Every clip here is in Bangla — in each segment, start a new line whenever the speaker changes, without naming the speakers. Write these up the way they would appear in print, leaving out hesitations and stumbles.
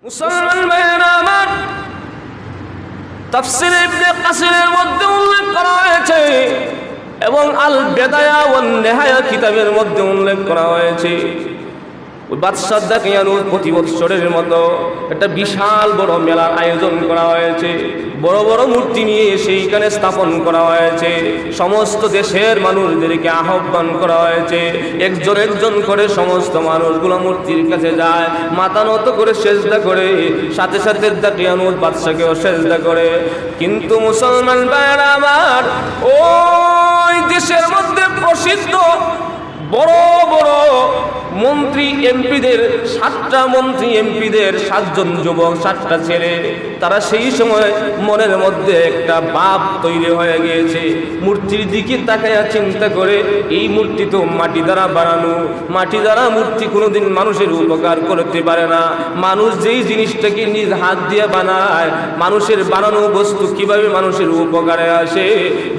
মুসলমান ভাইয়েরা আমার, তাফসীর ইবনে কাসিরের মধ্যে উল্লেখ করা হয়েছে এবং আল বেদায়া ওয়ান নেহায়া কিতাবের মধ্যে উল্লেখ করা হয়েছে, ওই বাদশাহ দাকিয়ানুর প্রতি বৎসরের মতো একটা বিশাল বড় মেলার আয়োজন করা হয়েছে। বড় বড় মূর্তি নিয়ে সেইখানে স্থাপন করা হয়েছে। সমস্ত দেশের মানুষদেরকে আহ্বান করা হয়েছে। একজন একজন করে সমস্ত মানুষগুলো মূর্তির কাছে যায়, মাথা নত করে সেজদা করে, সাথে সাথে দাকিয়ানুর বাদশাকেও সেজদা করে। কিন্তু মুসলমান ভাইয়েরা আমার, ওই দেশের মধ্যে প্রসিদ্ধ বড় বড় মন্ত্রী এমপিদের, 7টা মন্ত্রী এমপিদের 7 জন যুবক, 7টা ছেলে, তারা সেই সময় মনের মধ্যে একটা ভাব তৈরি হয়ে গিয়েছে। মূর্তির দিকে তাকায়া চিন্তা করে, এই মূর্তি তো মাটি দ্বারা বানানো, মাটি দ্বারা মূর্তি কোনোদিন মানুষের উপকার করতে পারে না। মানুষ যেই জিনিসটাকে নিজ হাত দিয়ে বানায়, মানুষের বানানো বস্তু কিভাবে মানুষের উপকারে আসে?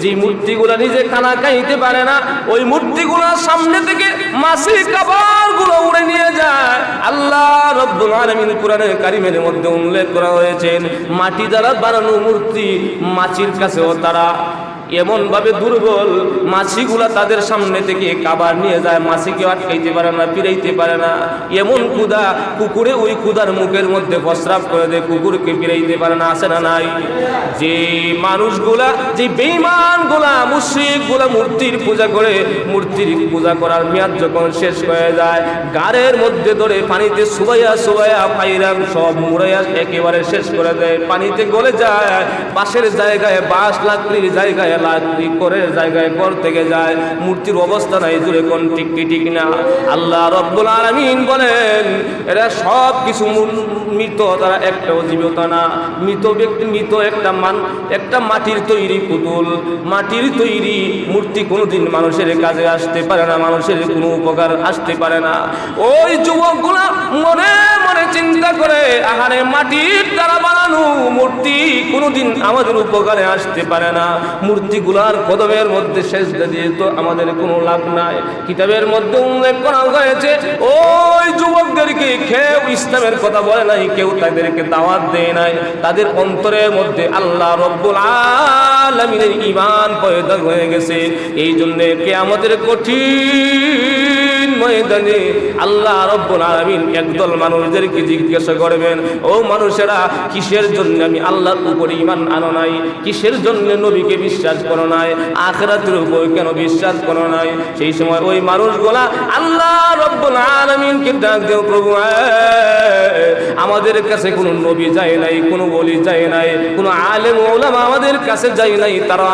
যে মূর্তিগুলা নিজে খানা খাইতে পারে না, ওই মূর্তিগুলা সামনে থেকে মাছি কাবারগুলো উড়ে নিয়ে যায়। আল্লাহ রাব্বুল আলামিন কোরআনের কারীমের মধ্যে উল্লেখ করা হয়েছেন, মাটি দ্বারা বানানো মূর্তি মাছির কাছেও তারা এমন ভাবে দুর্বল, মাছিগুলা তাদের সামনে থেকে কাবার নিয়ে যায়, মাছিকে আটকাইতে পারে না, ফিরাইতে পারে না। এমন ক্ষুধা, কুকুরে ওই ক্ষুধার মুখের মধ্যে প্রস্রাব করে দেয়, কুকুরকে ফিরাইতে পারে না। আছে না নাই? যে মানুষগুলা, যে বেঈমানগুলা, মুশরিকগুলা মূর্তির পূজা করে, মূর্তির পূজা করার মেয়াদ যখন শেষ হয়ে যায়, গাড়ের মধ্যে ধরে পানিতে সুবাইয়া সুবাইয়া ফাইরাম সব মুড়াইয়া একেবারে শেষ করে দেয়, পানিতে গলে যায়। পাশের জায়গায় বাঁশ লাকড়ির জায়গায় লাকড়ি করে জায়গায় ঘর থেকে যায়। মূর্তির অবস্থা নাই, দূরে কোন ঠিক কি ঠিক না। আল্লাহ রাব্বুল আলামিন বলেন, এরা সব কিছু মৃত, তারা একটাও জীবিত না। মৃত ব্যক্তি, মৃত একটা মাটির তৈরি পুতুল, মাটির তৈরি মূর্তি কোনোদিন মানুষের কাজে আসতে পারে না, মানুষের কোনো উপকার আসতে পারে না। ওই যুবকগুলা মনে মনে চিন্তা করে, আহারে মাটির দ্বারা বানানো মূর্তি কোনোদিন আমাদের উপকারে আসতে পারে না, মূর্তিগুলার কদমের মধ্যে সেজদা দিয়ে তো আমাদের কোনো লাভ নাই। কিতাবের মধ্যে উল্লেখ করা হয়েছে, ওই যুবকদেরকে কেউ ইসলামের কথা বলে নাই, কেউ তাদেরকে দাওয়াত দেয় নাই। তাদের অন্তরের মধ্যে আল্লাহ রাব্বুল আলামিনের ঈমান পয়দা হয়ে গেছে। এই জন্য কিয়ামতের কঠিন ময়দানে আল্লাহ রাব্বুল আলামিন একদল মানুষদেরকে জিজ্ঞাসা করবেন, ও মানুষেরা, কিসের জন্য আমি আল্লাহর উপর ঈমান আনো নাই? কিসের জন্য নবীকে বিশ্বাস করো নাই? আখিরাতের উপর কেন বিশ্বাস করো নাই? সেই সময় ওই মানুষগুলা আল্লাহ রাব্বুল আলামিনকে ডাক দেও, প্রভু আমাদের কাছে কোনো নবী যায় নাই, কোনো ওলি যায় নাই, কোনো আলেম ওলামা আমাদের কাছে যায় নাই, তারা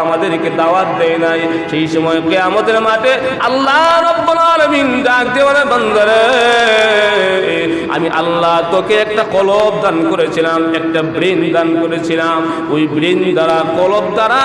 আমাদেরকে দাওয়াত দেয় নাই। সেই সময় কিয়ামতের মাঠে আল্লাহ রাব্বুল আলামিন ডাক দেওয়ার বান্দারে, আমি আল্লাহ তোকে একটা কলব দান করেছিলাম, একটা ব্রেন দান করেছিলাম। ওই ব্রেন দ্বারা, কলব দ্বারা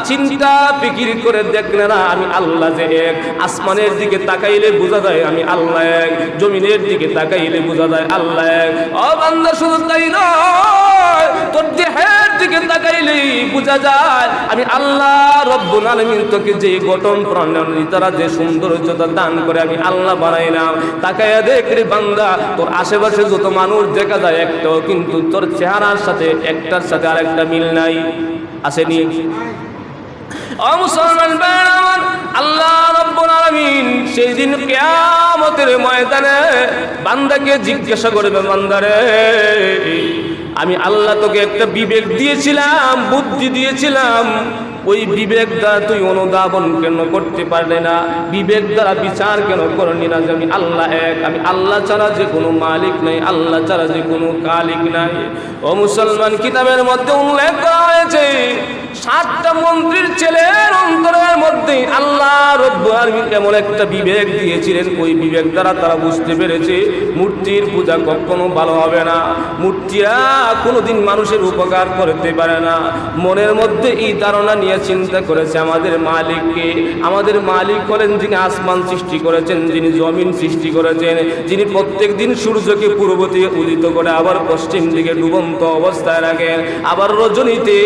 চিন্তা ফিকির করে দেখলে না আমি আল্লাহ যে এক। আসমানের দিকে তাকাইলে বোঝা যায় আমি আল্লাহ এক, জমিনের দিকে তাকাইলে বোঝা যায় আল্লাহ এক। ও বান্দা, শুধু তাই নয়, তোর দেহের দিকে তাকাইলেই বোঝা যায় আমি আল্লাহ রাব্বুল আলামিন তোকে যে গঠন প্রণালী দ্বারা যে সৌন্দর্যতা দান করে আমি আল্লাহ বানাইলাম। তাকাইয়া দেখ রে বান্দা, তোর আশেপাশে যত মানুষ দেখা যায় একটাও কিন্তু তোর চেহারার সাথে একটার সাথে আরেকটা মিল নাই। আসেনি? ও মুসলমান ভাইরা আমার, আল্লাহ রাব্বুল আলামিন সেই দিন কিয়ামতের ময়দানে বান্দাকে জিজ্ঞাসা করবে, বান্দারে, আমি আল্লাহ তোকে একটা বিবেক দিয়েছিলাম, বুদ্ধি দিয়েছিলাম, ওই বিবেক দ্বারা তুই অনুধাবন কেন করতে পারলে না? বিবেক দ্বারা বিচার কেন করলি না যে আমি আল্লাহ এক, আমি আল্লাহ ছাড়া যে কোনো মালিক নাই, আল্লাহ ছাড়া যে কোনো কালিক নাই? ও মুসলমান, কিতাবের মধ্যে উল্লেখ করা হয়েছে, 7টা মন্ত্রীর ছেলের অন্তরের মধ্যে আল্লাহ রাব্বুল আলামিন এমন একটা বিবেক দিয়েছিলেন, ওই বিবেক দ্বারা তারা বুঝতে পেরেছে মূর্তির পূজা কখনো ভালো হবে না, মূর্তিরা কোনোদিন মানুষের উপকার করতে পারে না। মনের মধ্যে এই ধারণা নিয়ে নিয়ে চিন্তা করেছে আমাদের মালিককে। আমাদের মালিক হলেন যিনি আসমান সৃষ্টি করেছেন, যিনি জমিন সৃষ্টি করেছেন, যিনি প্রত্যেক দিন সূর্যকে পূর্ব থেকে উদিত করে আবার পশ্চিম দিকে ডুবন্ত অবস্থায় রাখেন। আবার রজনীতে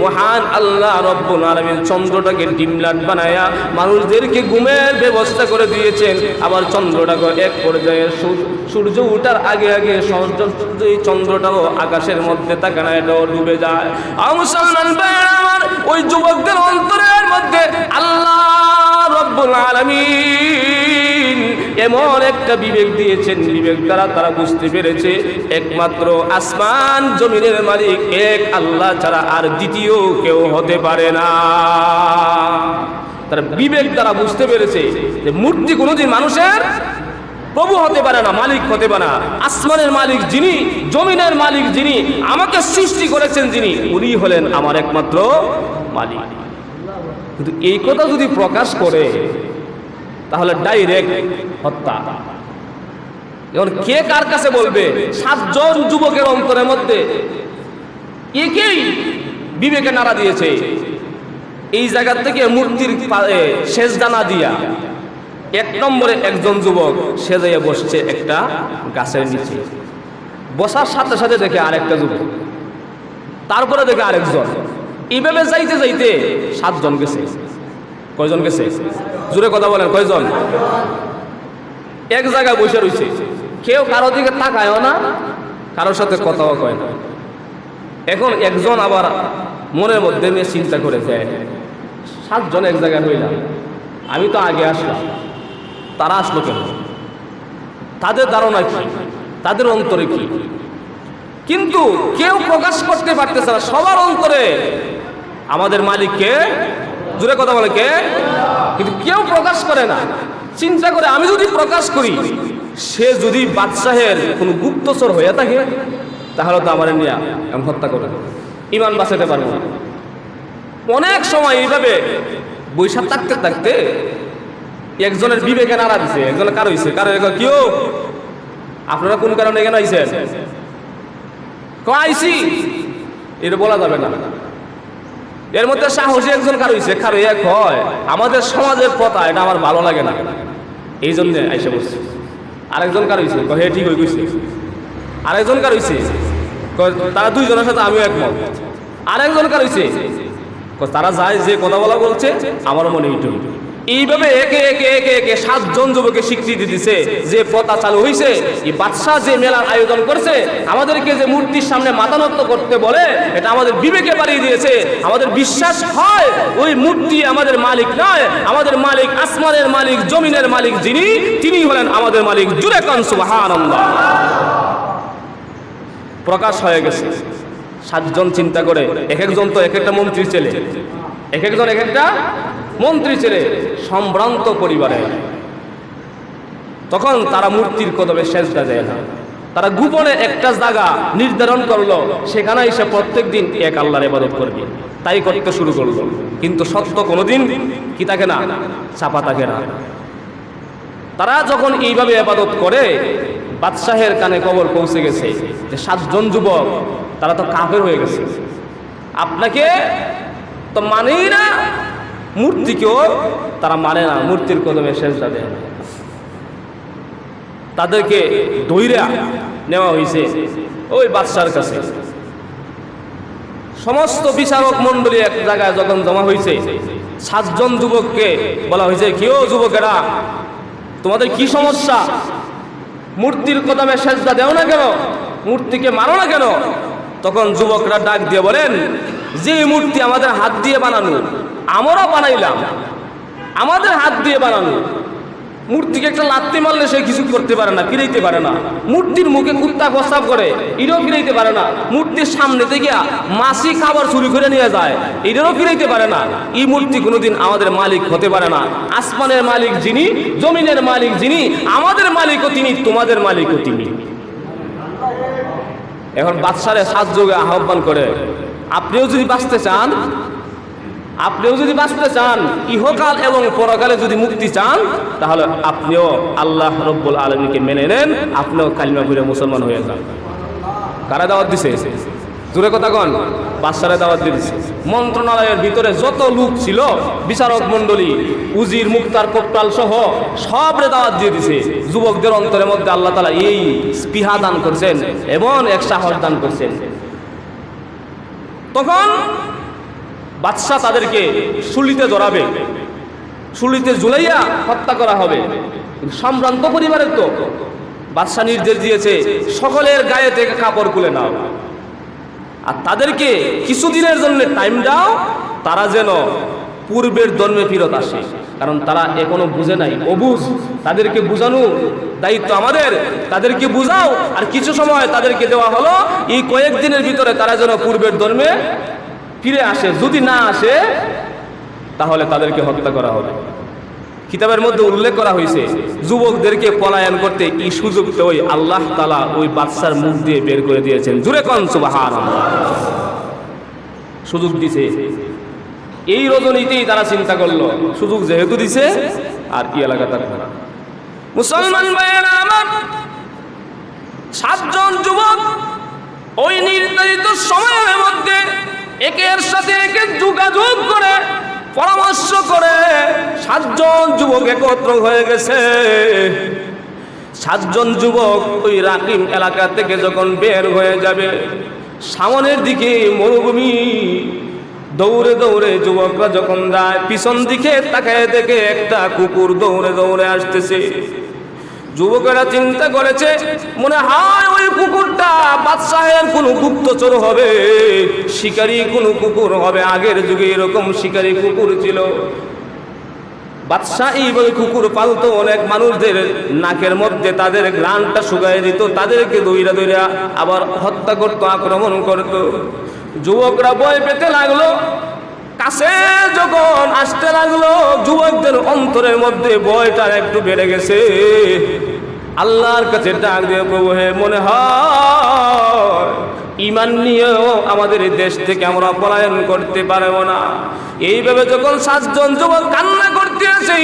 মহান আল্লাহ রব্বুল আলামিন চন্দ্রটাকে ডিমলাট বানায়া মানুষদেরকে ঘুমের ব্যবস্থা করে দিয়েছেন। আবার চন্দ্রটাকে এক পর্যায়ে সূর্য উঠার আগে আগে চন্দ্রটাও আকাশের মধ্যে থাকে না, এটাও ডুবে যায়। মুসলমান ভাইরা আমার, ওই যুবকদের অন্তরের মধ্যে আল্লাহ রব্বুল আলামিন এমন একটা বিবেক দিয়েছেন, বিবেক দ্বারা তারা বুঝতে পেরেছে একমাত্র আসমান জমিনের মালিক এক আল্লাহ ছাড়া আর দ্বিতীয় কেউ হতে পারে না। তারা বিবেক দ্বারা বুঝতে পেরেছে যে মূর্তি কোনোদিন মানুষের প্রভু হতে পারে না, মালিক হতে পারে না। আসমানের মালিক যিনি, জমিনের মালিক যিনি, আমাকে সৃষ্টি করেছেন যিনি, উনি হলেন আমার একমাত্র মালিক। কিন্তু এই কথা যদি প্রকাশ করে তাহলে ডাইরেক্ট হত্যা। এখন কে কার কাছে বলবে? 7 জন যুবকের অন্তরের মধ্যে একেই বিবেকে নাড়া দিয়েছে। এই জায়গা থেকে মূর্তির সেজদা না দিয়া 1 নম্বরে একজন যুবক সেজাইয়া বসছে একটা গাছের নিচে। বসার সাথে সাথে দেখে আরেকটা যুবক, তারপরে দেখে আরেকজন, এইভাবে যাইতে যাইতে 7 জন গেছে। কয়জন গেছে? জোরে কথা বলেন, কয়জন? এক জায়গায় বসে রয়েছে, কেউ কারো দিকে তাকায়ও না, কারোর সাথে কথাও কয় না। এখন একজন আবার মনের মধ্যে নিয়ে চিন্তা করে যায়, 7 জন এক জায়গায় হইলাম, আমি তো আগে আসলাম, তারা আসলো কেন? তাদের ধারণা কি? তাদের অন্তরে কি? কিন্তু কেউ প্রকাশ করতে পারতেছে না। সবার অন্তরে আমাদের মালিককে, জোরে কথা বলে কে, কিন্তু কেউ প্রকাশ করে না। চিন্তা করে আমি যদি প্রকাশ করি, সে যদি বাদশাহের কোন গুপ্তচর হয়ে থাকে তাহলে তো আমার নিয়ে আমি হত্যা করে ইমান বাঁচাতে পারবো না। অনেক সময় এইভাবে বৈশাখ থাকতে থাকতে একজনের বিবেকে নাড়া দিছে, একজনের কারো হয়েছে, কারো কেউ আপনারা কোন কারণে এখানে আইছেন? আইসি এটা বলা যাবে না। এর মধ্যে সাহসী একজন কারো হয়েছে, কারো এক হয় আমাদের সমাজের প্রথা, এটা আমার ভালো লাগে না, এই জন্য আইসে বসছে। আরেকজন কারো হয়েছে, হ্যাঁ ঠিক হয়ে গেছে। আরেকজন কারো হয়েছে, তারা 2 জনের সাথে আমিও একমত। আরেকজন কারো হয়েছে, তারা যায় যে কথা বলা বলছে আমারও মনে হইত। এইভাবে একে একে একে একে 7 জন যুবকে স্বীকৃতি দিছে যে প্রথা চালু হয়েছে। এই বাদশাহ যে মেলার আয়োজন করছে, আমাদেরকে যে মূর্তির সামনে মাথা নত করতে বলে, এটা আমাদের বিবেকে বাড়িয়ে দিয়েছে। আমাদের বিশ্বাস হয় ওই মূর্তি আমাদের মালিক নয়, আমাদের মালিক আসমানের মালিক, জমিনের মালিক যিনি, তিনি হলেন আমাদের মালিক। জুরে কান সুবহানাল্লাহ। প্রকাশ হয়ে গেছে। 7 জন চিন্তা করে, এক একজন তো এক একটা মন্ত্রীর ছেলে, এক একজন এক একটা মন্ত্রী ছেলে, সম্ভ্রান্ত পরিবারে। তখন তারা মূর্তির কদমে সেজদা দেয় না, তারা গোপনে একটা জায়গা নির্ধারণ করলো, সেখানে এসে প্রত্যেক দিন এক আল্লাহর ইবাদত করবে। তাই করতে শুরু করলো। কিন্তু সত্য কোনোদিন কি থাকে না, চাপা থাকে না। তারা যখন এইভাবে ইবাদত করে, বাদশাহের কানে খবর পৌঁছে গেছে যে 7 জন যুবক তারা তো কাফের হয়ে গেছে, আপনাকে তো মানেই না, মূর্তিকেও তারা মানে না, মূর্তির কদমে সেজদা দেয় না। তাদেরকে ধইরা নেওয়া হয়েছে ওই বাদশার কাছে। সমস্ত বিচারক মণ্ডলী এক জায়গায় যখন জমা হয়েছে, 7 জন যুবককে বলা হয়েছে, কেউ যুবকেরা তোমাদের কি সমস্যা? মূর্তির কদমে সেজদা দেও না কেন? মূর্তিকে মানো না কেন? তখন যুবকরা ডাক দিয়ে বলেন, যে মূর্তি আমাদের হাত দিয়ে বানানো, আমরা বানাইলাম, আমাদের হাত দিয়ে বানানো। মূর্তিকে একটা লাত্তি মারলে সে কিছু করতে পারে না, ফিরাইতে পারে না। মূর্তির মুখে কুত্তা প্রস্রাব করে, এটাও ফিরাইতে পারে না। মূর্তির সামনে থেকে মাছি খাবার চুরি করে নিয়ে যায়, এটারও ফিরাইতে পারে না। এই মূর্তি কোনোদিন আমাদের মালিক হতে পারে না। আসমানের মালিক যিনি, জমিনের মালিক যিনি, আমাদের মালিকও তিনি, তোমাদের মালিকও তিনি। এখন বাদশারে 7 যোগে আহ্বান করে, আপনিও যদি বাঁচতে চান, আপনিও যদি বাঁচতে চান, ইহকাল এবং পরকালে যদি মুক্তি চান, তাহলে আপনিও আল্লাহ রব্বুল আলামিনকে মেনে নেন, আপনিও কালিমা পড়ে মুসলমান হয়ে যান। কারা দাওয়াত দিছে? জোরে কথা কন, বাদশারে দাওয়াত দিয়ে দিছে। মন্ত্রণালয়ের ভিতরে যত লোক ছিল, বিচারক মণ্ডলী, উজির, মুক্তার, কোপ্টাল সহ সবরে দাওয়াত দিয়ে দিছে। যুবকদের অন্তরের মধ্যে আল্লাহ তাআলা এই স্পৃহা দান করছেন এবং এক সাহস দান করছেন। তখন বাদশাহ তাদেরকে শুলিতে জড়াবে, শুলিতে ঝুলাইয়া হত্যা করা হবে। সম্ভ্রান্ত পরিবারের তো বাদশাহ নির্দেশ দিয়েছে সকলের গায়ে থেকে কাপড় খুলে নাও, আর তাদেরকে কিছুদিনের জন্য টাইম দাও, তারা যেন পূর্বের ধর্মে ফিরত আসে। কারণ তারা এখনো বুঝে নাই, অবুঝ। তাদেরকে বুঝানো দায়িত্ব আমাদের, তাদেরকে বুঝাও। আর কিছু সময় তাদেরকে দেওয়া হলো, এই কয়েকদিনের ভিতরে তারা যেন পূর্বের ধর্মে ফিরে আসে। যদি না আসে তাহলে তাদেরকে হত্যা করা হবে। কিতাবের মধ্যে উল্লেখ করা হয়েছে যুবকদেরকে পলায়ন করতে এই সুযোগটা ওই আল্লাহ তাআলা ওই বাদশার মুখ দিয়ে বের করে দিয়েছেন। জোরে কোন সুবহানাল্লাহ। সুযোগ দিছে, এই রজনীতেই তারা চিন্তা করলো সুযোগ যেহেতু দিছে আর কি এলাকা থাকবে না। মুসলমান ভাইয়েরা আমার, 7 জন যুবক ওই নির্ধারিত সময়ের মধ্যে একের সাথে একে যোগাযোগ করে পরামর্শ করে 7 জন যুবক একত্র হয়ে গেছে। 7 জন যুবক ওই রাকিম এলাকা থেকে যখন বের হয়ে যাবে, সামনের দিকে মরুভূমি, দৌড়ে দৌড়ে যুবকরা যখন যায়, পিছন দিকে তাকায় দেখে একটা কুকুর দৌড়ে দৌড়ে আসতেছে। যুবকেরা চিন্তা করেছে, মনে হয় ওই কুকুরটা বাদশাহের কোনো গুপ্তচর হবে, শিকারী কোনো কুকুর হবে। আগের যুগে এরকম শিকারী কুকুর ছিল। বাদশাহ এইভাবে কুকুর পালতো, অনেক মানুষদের নাকের মধ্যে তাদের ঘ্রাণটা শুকায় দিত, তাদেরকে দৌড়া দৌড়া আবার হত্যা করতো, আক্রমণ করত। যুবকরা ভয় পেতে লাগলো। কাছে যখন আসতে লাগলো, যুবকদের অন্তরের মধ্যে ভয়টা একটু বেড়ে গেছে। আল্লাহর কাছে ডাক দিয়ে, প্রভু হে, মনে হয় ঈমান নিয়েও আমাদের এই দেশ থেকে আমরা পলায়ন করতে পারবো না। এইভাবে যখন 7 জন যুবক কান্না করতে আসে,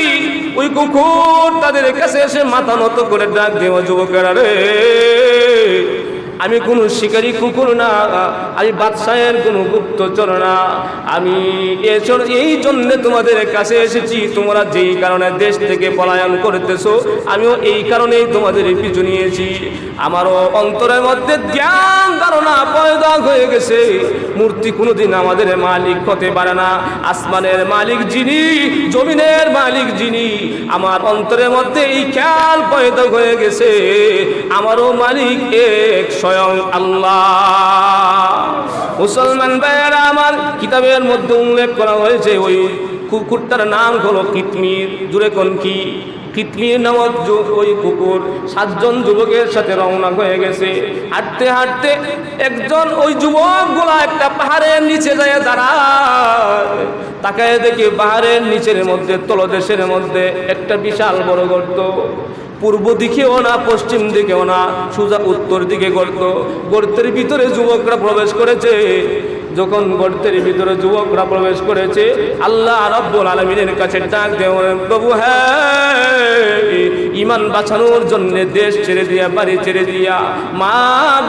ওই কুকুর তাদের কাছে এসে মাথা নত করে ডাক দেব, যুবকেরা রে, আমি কোনো শিকারী কুকুর না, আমি বাদশাহের কোনো গুপ্তচর না, আমি এই জন্য তোমাদের কাছে এসেছি। তোমরা যেই কারণে দেশ থেকে পলায়ন করতেছো, আমিও এই কারণেই তোমাদের পিছু নিয়েছি। আমারও অন্তরের মধ্যে জ্ঞান ধারণা পয়দা হয়ে গেছে, মূর্তি কোনোদিন আমাদের মালিক হতে পারে না। আসমানের মালিক যিনি, জমিনের মালিক যিনি, আমার অন্তরের মধ্যে এই খেয়াল পয়দা হয়ে গেছে, আমারও মালিক এক, স্বয়ং আল্লাহ। মুসলমান ভাইয়েরা আমার, কিতাবের মধ্যে উল্লেখ করা হয়েছে ওই কুকুরটার নাম হলো কিতমির। জুড়ে কোন কি? কিতমির নামক ওই কুকুর 7 জন যুবকের সাথে রওনা হয়ে গেছে। হাঁটতে হাঁটতে একজন ওই যুবকগুলা একটা পাহাড়ের নিচে যায় দাঁড়ায়। তাকায় দেখি পাহাড়ের নিচের মধ্যে, তলদেশের মধ্যে একটা বিশাল বড় গর্ত। পূর্ব দিকেও না, পশ্চিম দিকেও না, সোজা উত্তর দিকে গর্ত। গর্তের ভিতরে যুবকরা প্রবেশ করেছে। যখন গর্তের ভিতরে যুবকরা প্রবেশ করেছে, আল্লাহ রাব্বুল আলামিনের কাছে ডাক দেওয়া, প্রভু হ্যাঁ, ঈমান বাঁচানোর জন্য দেশ ছেড়ে দিয়া, বাড়ি ছেড়ে দিয়া, মা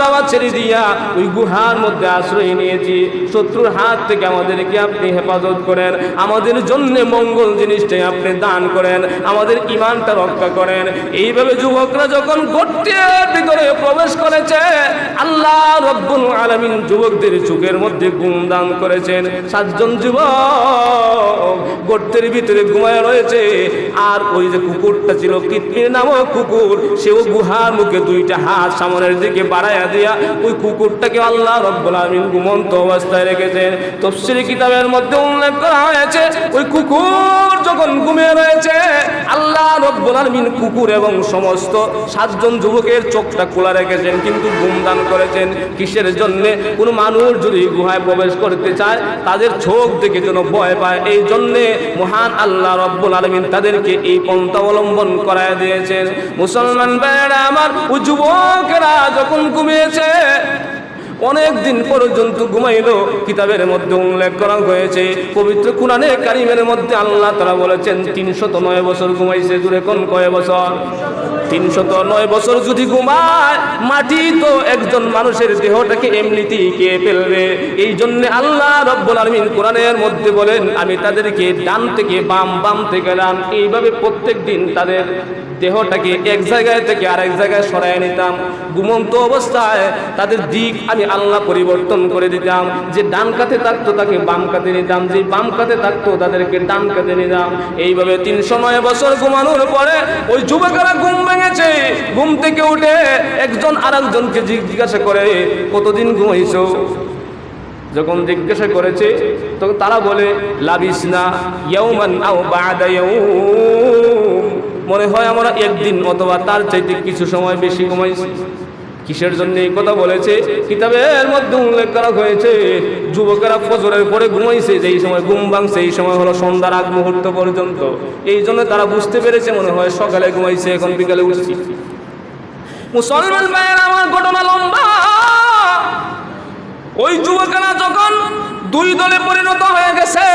বাবা ছেড়ে দিয়া ওই গুহার মধ্যে আশ্রয় নিয়েছি। শত্রুর হাত থেকে আমাদেরকে আপনি হেফাজত করেন, আমাদের জন্য মঙ্গল জিনিসটাই আপনি দান করেন, আমাদের ঈমানটা রক্ষা করেন। এইভাবে যুবকরা যখন গর্তের ভিতরে প্রবেশ করেছে, আল্লাহ রাব্বুল আলামিন যুবকদের চোখের মধ্যে ঘুম দান করেছেন। 7 জন যুবক গর্তের ভিতরে ঘুমায় রয়েছে। আর ওই যে কুকুরটা ছিল কিতমির নামক কুকুর, সেও গুহার মুখে 2টা হাত সামনের দিকে বাড়াইয়া দিয়া ওই কুকুরটাকে আল্লাহ রাব্বুল আলামিন ঘুমন্ত অবস্থায় রেখেছেন। তাফসীর কিতাবের মধ্যে উল্লেখ করা হয়েছে, ওই কুকুর যখন ঘুমিয়ে রয়েছে, আল্লাহ রাব্বুল আলামিন কুকুর এবং সমস্ত 7 জন যুবকের চোখটা খোলা রেখেছেন, কিন্তু ঘুম দান করেছেন। কিসের জন্য? কোনো মানুষ যদি গুহায় প্রবেশ করতে চায়, তাদের চোখ দেখে যেন ভয় পায়, এই জন্যে মহান আল্লাহ রাব্বুল আলামিন তাদেরকে এই পন্থা অবলম্বন করায় দিয়েছেন। মুসলমান ভাইয়েরা আমার, ওই যুবকেরা যখন ঘুমিয়েছে, অনেক দিন পর্যন্ত ঘুমাইলো। কিতাবের মধ্যে উল্লেখ করা হয়েছে, পবিত্র কুরআনে কারীমের মধ্যে আল্লাহ তাআলা বলেছেন 309 বছর ঘুমাইছে। জুড়ে কোন কয় বছর? 309 বছর যদি ঘুমায়, মাটি তো একজন মানুষের দেহটাকে এমনিতেই খেয়ে ফেলবে। এই জন্য আল্লাহ রাব্বুল আলামিন কোরআনের মধ্যে বলেন, আমি তাদেরকে ডান থেকে বাম, বাম থেকে ডান, এইভাবে প্রত্যেক দিন তাদের দেহটাকে এক জায়গায় থেকে আরেক জায়গায় সরায় নিতাম। ঘুমন্ত অবস্থায় তাদের দিক আমি আল্লাহ পরিবর্তন করে দিতাম। যে ডান কাতে থাকতো তাকে বাম কাতে নিতাম, যে বাম কাতে থাকতো তাদেরকে ডান কাতে নিতাম। এইভাবে 309 বছর ঘুমানোর পরে ওই যুবকেরা ঘুম ভেঙেছে। ঘুম থেকে উঠে একজন আরেকজনকে জিজ্ঞাসা করে, কতদিন ঘুমাইছো? যখন জিজ্ঞাসা করেছে তখন তারা বলে, লাবিসনা ইয়াউমান আও বা'দা ইয়াউম, মনে হয় আমরা একদিন অথবা তার চাইতে কিছু সময় বেশি ঘুমাইছি। কিসের জন্য এই কথা বলেছে? কিতাবের মধ্যে উল্লেখ করা হয়েছে, যুবকেরা ফজরের পরে ঘুমাইছে, যেই সময় ঘুম ভাঙছে এই সময় হলো সন্ধ্যার আগ মুহূর্ত পর্যন্ত। এই জন্য তারা বুঝতে পেরেছে মনে হয় সকালে ঘুমাইছে, এখন বিকালে উঠছি। মুসলমান ভাইয়েরা আমার, ঘটনা লম্বা। ওই যুবকেরা যখন দুই দলে পরিণত হয়ে গেছে,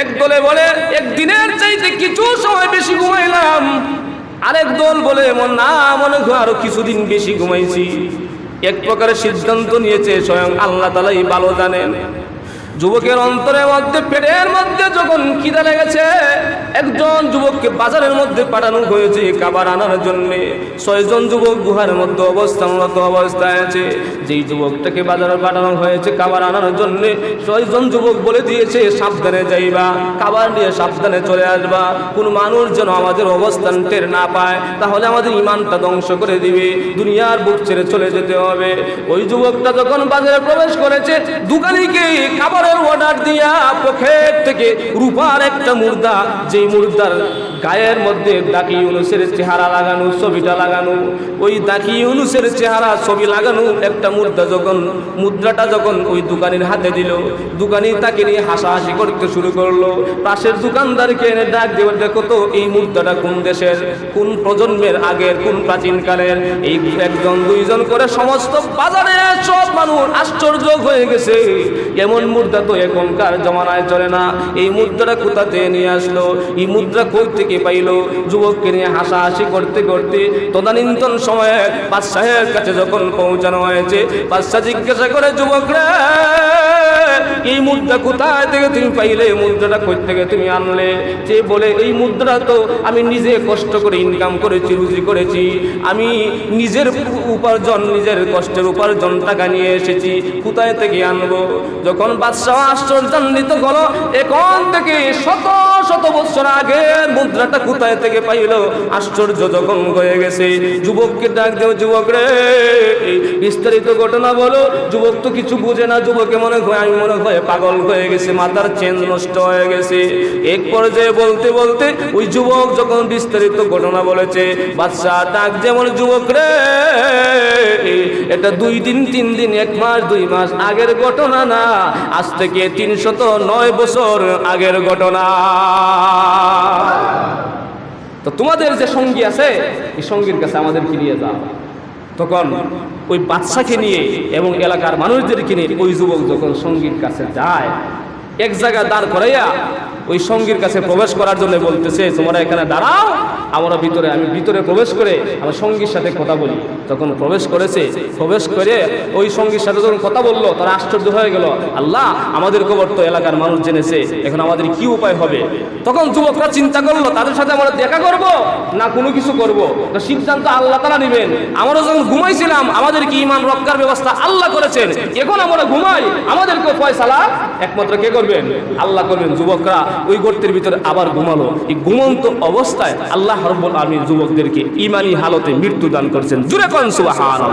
এক দলে বলে একদিনের চাইতে কিছু সময় বেশি ঘুমাইলাম, আরেক দল বলে না, মনে হয় আরো কিছুদিন বেশি ঘুমাইছি। এক প্রকারের সিদ্ধান্ত নিয়েছে স্বয়ং আল্লাহ তাআলাই ভালো জানেন। যুবকের অন্তরের মধ্যে, পেটের মধ্যে যখন খিদা লেগেছে, একজন যুবককে বাজারের মধ্যে পাঠানো হয়েছে খাবার আনার জন্য। 6 জন যুবক গুহার মধ্যে অবস্থানরত অবস্থায় আছে। যেই যুবকটাকে বাজারে পাঠানো হয়েছে খাবার আনার জন্য, 6 জন যুবক বলে দিয়েছে, সাবধানে যাইবা, খাবার নিয়ে সাবধানে চলে আসবা, কোন মানুষ যেন আমাদের অবস্থান টের না পায়, তাহলে আমাদের ইমানটা ধ্বংস করে দিবে, দুনিয়ার বুক ছেড়ে চলে যেতে হবে। ওই যুবকটা যখন বাজারে প্রবেশ করেছে, দোকানিকে খাবার অর্ডার দিয়া পকেট থেকে রূপার একটা মুদ্রা, যেই মুদ্রার গায়ের মধ্যে দাকি ইউনুসের চেহারা লাগানো, ছবিটা লাগানো, ওই দাকি ইউনুসের চেহারা ছবি লাগানো একটা মুদ্রাটা যখন ওই দোকানের হাতে দিল, দোকানি তাকে নিয়ে হাসাহাসি করতে শুরু করলো। পাশের দোকানদারকে এনে ডাক দিয়ে, দেখো তো এই মুদ্রাটা কোন দেশের, কোন প্রজন্মের আগের, কোন প্রাচীনকালের। এই একজন দুইজন করে সমস্ত বাজারে সব মানুষ আশ্চর্য হয়ে গেছে, এমন মুদ্রা তো এখনকার জমানায় চলে না। এই মুদ্রাটা কোথা থেকে নিয়ে আসলো, এই মুদ্রা কই থেকে পাইলো? যুবককে নিয়ে হাসাহাসি করতে করতে তদানীন্তন সময়ে বাদশাহের কাছে যখন পৌঁছানো হয়েছে, বাদশাহ জিজ্ঞাসা করে, যুবকরা এই মুদ্রা কোথায় থেকে তুমি পাইলে, এই মুদ্রাটা কই থেকে তুমি আনলে? যে বলে, এই মুদ্রা তো আমি নিজে কষ্ট করে ইনকাম করেছি, রুজি করেছি, আমি নিজের উপার্জন, নিজের কষ্টের উপার্জন টাকা নিয়ে এসেছি, কোথায় থেকে আনবো? যখন বাদশাহ আশ্চর্যান্বিত হলো, এখন থেকে শত শত বছর আগের মুদ্রাটা কোথায় থেকে পাইলো, আশ্চর্য যখন হয়ে গেছে, যুবককে ডাক দেও, যুবক রে বিস্তারিত ঘটনা বলো। যুবক তো কিছু বুঝে না, যুবকে মনে হয় আমি মনে হয় পাগল হয়ে গেছে, মাথার চেন নষ্ট হয়ে গেছে। এক পর্যায়ে বলতে বলতে ওই যুবক যখন বিস্তারিত ঘটনা বলেছে, বাদশাহ ডাক যেমন, যুবক রে এটা 2 দিন 3 দিন 1 মাস 2 মাস আগের ঘটনা না, আজ থেকে 309 বছর আগের ঘটনা। তো তোমাদের যে সঙ্গী আছে, এই সঙ্গীর কাছে আমাদেরকে নিয়ে যাও। তখন ওই বাদশাকে নিয়ে এবং এলাকার মানুষদেরকে নিয়ে ওই যুবক যখন সঙ্গীর কাছে যায়, এক জায়গায় দাঁড় করাইয়া ওই সঙ্গীর কাছে প্রবেশ করার জন্য বলতেছে, তোমরা এখানে দাঁড়াও, আমরা ভিতরে, আমি ভিতরে প্রবেশ করে আমার সঙ্গীর সাথে কথা বলি। যখন প্রবেশ করেছে, প্রবেশ করে ওই সঙ্গীর সাথে যখন কথা বললো, তারা আশ্চর্য হয়ে গেল, আল্লাহ আমাদের খবর তো এলাকার মানুষ জেনেছে, এখন আমাদের কি উপায় হবে? তখন যুবকরা চিন্তা করলো, তাদের সাথে আমরা দেখা করব না কোনো কিছু করব, তো সিদ্ধান্ত আল্লাহ তাআলা নেবেন। আমরা যখন ঘুমাইছিলাম আমাদের কি ইমান রক্ষার ব্যবস্থা আল্লাহ করেছেন, এখন আমরা ঘুমাই, আমাদেরকে ফয়সালা একমাত্র কে করবেন? আল্লাহ করবেন। যুবকরা ওই গর্তের ভিতরে আবার ঘুমালো। এই ঘুমন্ত অবস্থায় আল্লাহ রাব্বুল আলামিন যুবকদেরকে ঈমানি হালতে মৃত্যু দান করেছেন। জোরে কোন সুবহানাল্লাহ।